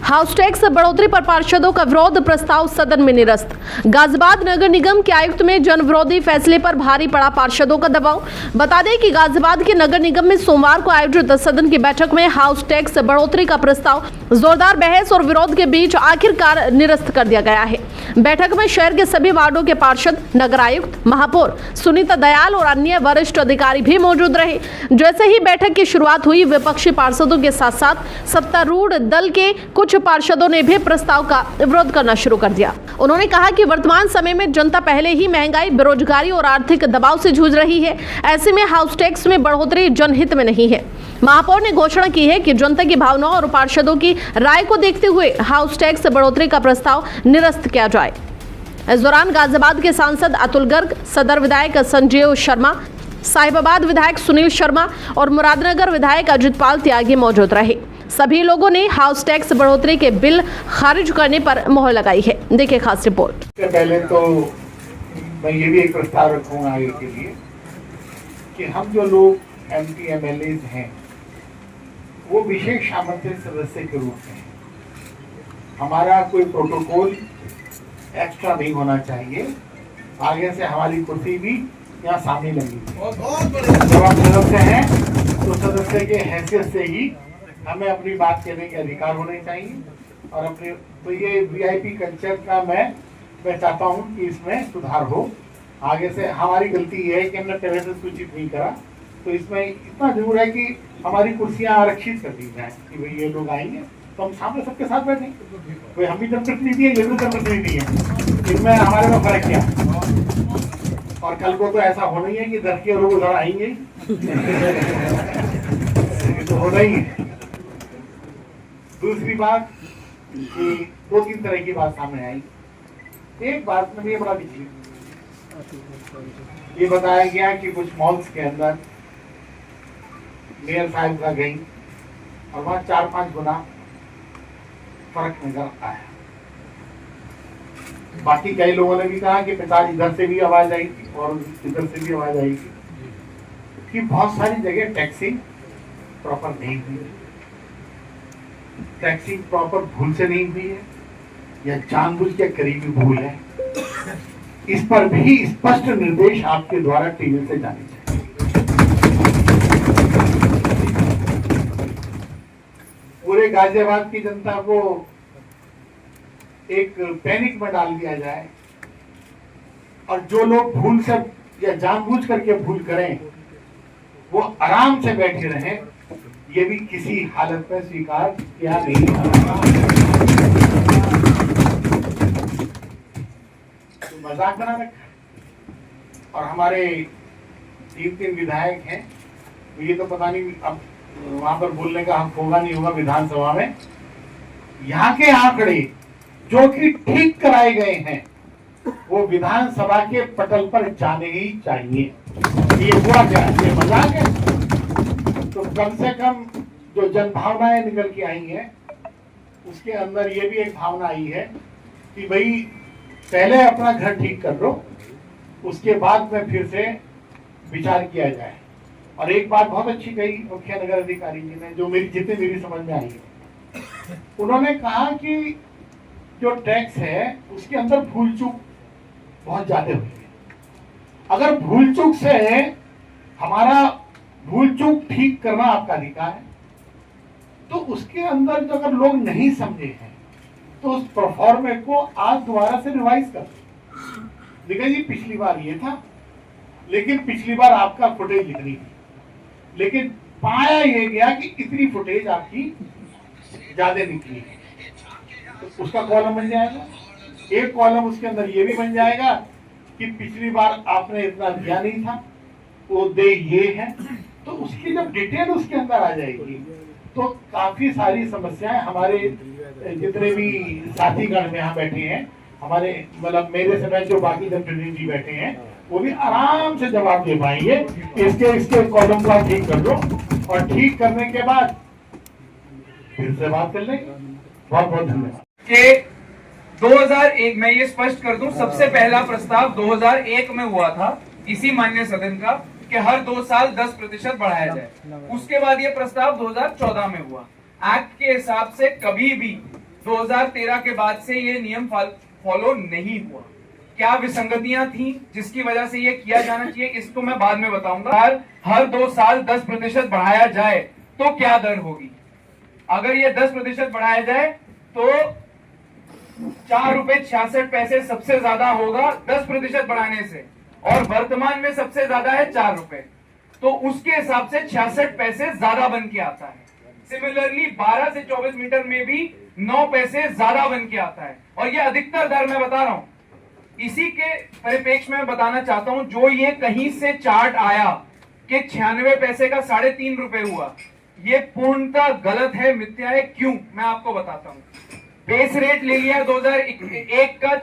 House tax बढ़ोतरी पर पार्षदों का विरोध, प्रस्ताव सदन में निरस्त। गाजियाबाद नगर निगम के आयुक्त में जन विरोधी फैसले पर भारी पड़ा पार्षदों का दबाव। बता दें कि गाजियाबाद के नगर निगम में सोमवार को आयोजित सदन की बैठक में हाउस टैक्स बढ़ोतरी का प्रस्ताव जोरदार बहस और विरोध के बीच आखिरकार निरस्त कर दिया गया है। बैठक में शहर के सभी वार्डों के पार्षद, नगर आयुक्त, महापौर सुनीता दयाल और अन्य वरिष्ठ अधिकारी भी मौजूद रहे। जैसे ही बैठक की शुरुआत हुई, विपक्षी पार्षदों के साथ साथ सत्तारूढ़ दल के कुछ पार्षदों ने भी प्रस्ताव का विरोध करना शुरू कर दिया। उन्होंने कहा कि वर्तमान समय में जनता पहले ही महंगाई, बेरोजगारी और आर्थिक दबाव से जूझ रही है। ऐसे में हाउस टैक्स में बढ़ोतरी जनहित में नहीं है। महापौर ने घोषणा की है कि जनता की भावनाओं और पार्षदों की राय को देखते हुए हाउस टैक्स बढ़ोतरी का प्रस्ताव निरस्त किया जाए। इस दौरान गाजियाबाद के सांसद अतुल गर्ग, सदर विधायक संजीव शर्मा, साहिबाबाद विधायक सुनील शर्मा और मुरादनगर विधायक अजितपाल त्यागी मौजूद रहे। सभी लोगों ने हाउस टैक्स बढ़ोतरी के बिल खारिज करने पर मोहर लगाई है। देखिए खास रिपोर्ट। पहले तो मैं ये भी एक प्रस्ताव रखूंगा आगे के लिए कि हम जो लोग एमपी एमएलए हैं वो विशेष आमंत्रित सदस्य के रूप में, हमारा कोई प्रोटोकॉल एक्स्ट्रा नहीं होना चाहिए। आगे से हमारी कुर्सी भी यहाँ सामने लगी है। जब हम सदस्य हैं तो सदस्य के हैसियत से ही हमें अपनी बात कहने के अधिकार होने चाहिए। और अपने तो ये वीआईपी कल्चर का मैं चाहता हूँ कि इसमें सुधार हो। आगे से हमारी गलती ये है कि हमने पहले से सूचित नहीं करा, तो इसमें इतना जरूर है कि हमारी कुर्सियाँ आरक्षित कर दी जाए कि भाई ये लोग आएंगे तो हम सामने सबके साथ बैठेंगे। कोई हम भी जनप्रतिनिधि है, ये भी जनप्रतिनिधि है, इनमें हमारे में फर्क क्या। और कल को तो ऐसा होना ही है कि दर के लोग उधर आएंगे तो होना ही है। दूसरी बात कि 2-3 तरह की बात सामने आई। एक बात में ये बड़ा दिखी, ये बताया गया कि कुछ मॉल्स के अंदर मेयर साहब का गई और वहां 4-5 गुना फर्क नजर आया। बाकी कई लोगों ने भी कहा कि 50 इधर से भी आवाज आएगी और इधर से भी आवाज आएगी कि बहुत सारी जगह टैक्सिंग प्रॉपर नहीं हुई है। टैक्सिंग प्रॉपर भूल से नहीं हुई है या जानबूझ के करीबी भूल है। इस पर भी स्पष्ट निर्देश आपके द्वारा टीवी से जाने चाहिए। पूरे गाजियाबाद की जनता को एक पैनिक में डाल दिया जाए और जो लोग भूल से या जानबूझ करके भूल करें वो आराम से बैठे रहें, ये भी किसी हालत में स्वीकार किया नहीं तो मजाक बना रखा। और हमारे 3 विधायक हैं, ये तो पता नहीं अब वहां पर बोलने का हक होगा नहीं होगा विधानसभा में। यहाँ के आंकड़े जो कि ठीक कराए गए हैं वो विधानसभा के पटल पर जाने ही चाहिए। ये हुआ क्या, ये मजाक है? तो कम से कम जो जन भावनाएं निकल के आई हैं उसके अंदर ये भी एक भावना आई है कि भाई पहले अपना घर ठीक कर लो, उसके बाद में फिर से विचार किया जाए। और एक बात बहुत अच्छी कही मुख्य नगर अधिकारी जी ने, जो मेरी समझ में आई है। उन्होंने कहा कि जो टैक्स है उसके अंदर भूल चूक बहुत ज्यादा हुई है। अगर भूल चूक से हमारा भूल चूक ठीक करना आपका अधिकार है, तो उसके अंदर जो अगर लोग नहीं समझे हैं तो उस परफॉर्मे को आज दोबारा से रिवाइज कर देखिए जी, पिछली बार ये था लेकिन पिछली बार आपका फुटेज इतनी थी, लेकिन पाया ये गया कि इतनी फुटेज आपकी ज्यादा निकली, तो उसका कॉलम बन जाएगा। एक कॉलम उसके अंदर ये भी बन जाएगा कि पिछली बार आपने इतना दिया नहीं था, वो दे ये है। तो उसकी जब डिटेल उसके अंदर आ जाएगी तो काफी सारी समस्याएं हमारे जितने भी साथीगण में यहाँ बैठे हैं, हमारे मतलब मेरे समय जो बाकी जनप्रतिनिधि बैठे हैं, वो भी आराम से जवाब दे पाएंगे। इसके कॉलम को ठीक कर दो और ठीक करने के बाद फिर से बात कर लेंगे। बहुत बहुत धन्यवाद। कि 2001 में ये स्पष्ट कर दूं, सबसे पहला प्रस्ताव 2001 में हुआ था इसी माननीय सदन का कि हर 2 साल 10% बढ़ाया जाए। उसके बाद ये प्रस्ताव 2014 में हुआ। एक्ट के हिसाब से कभी भी 2013 के बाद से ये नियम फॉलो नहीं हुआ। क्या विसंगतियां थी जिसकी वजह से ये किया जाना चाहिए, इसको मैं बाद में बताऊंगा। हर 2 साल 10% बढ़ाया जाए तो क्या दर होगी? अगर ये 10% बढ़ाया जाए तो 4 रुपए 66 पैसे सबसे ज्यादा होगा 10% बढ़ाने से, और वर्तमान में सबसे ज्यादा है 4 रुपए, तो उसके हिसाब से 66 पैसे ज्यादा बन के आता है। सिमिलरली 12 से 24 मीटर में भी 9 पैसे ज्यादा बन के आता है, और ये अधिकतर दर मैं बता रहा हूं। इसी के परिप्रेक्ष्य में बताना चाहता हूं, जो ये कहीं से चार्ट आया कि 96 पैसे का 3.5 रुपए हुआ, ये पूर्णतः गलत है, मिथ्या है। क्यों, मैं आपको बताता हूं। बेस रेट ले लिया 2001 का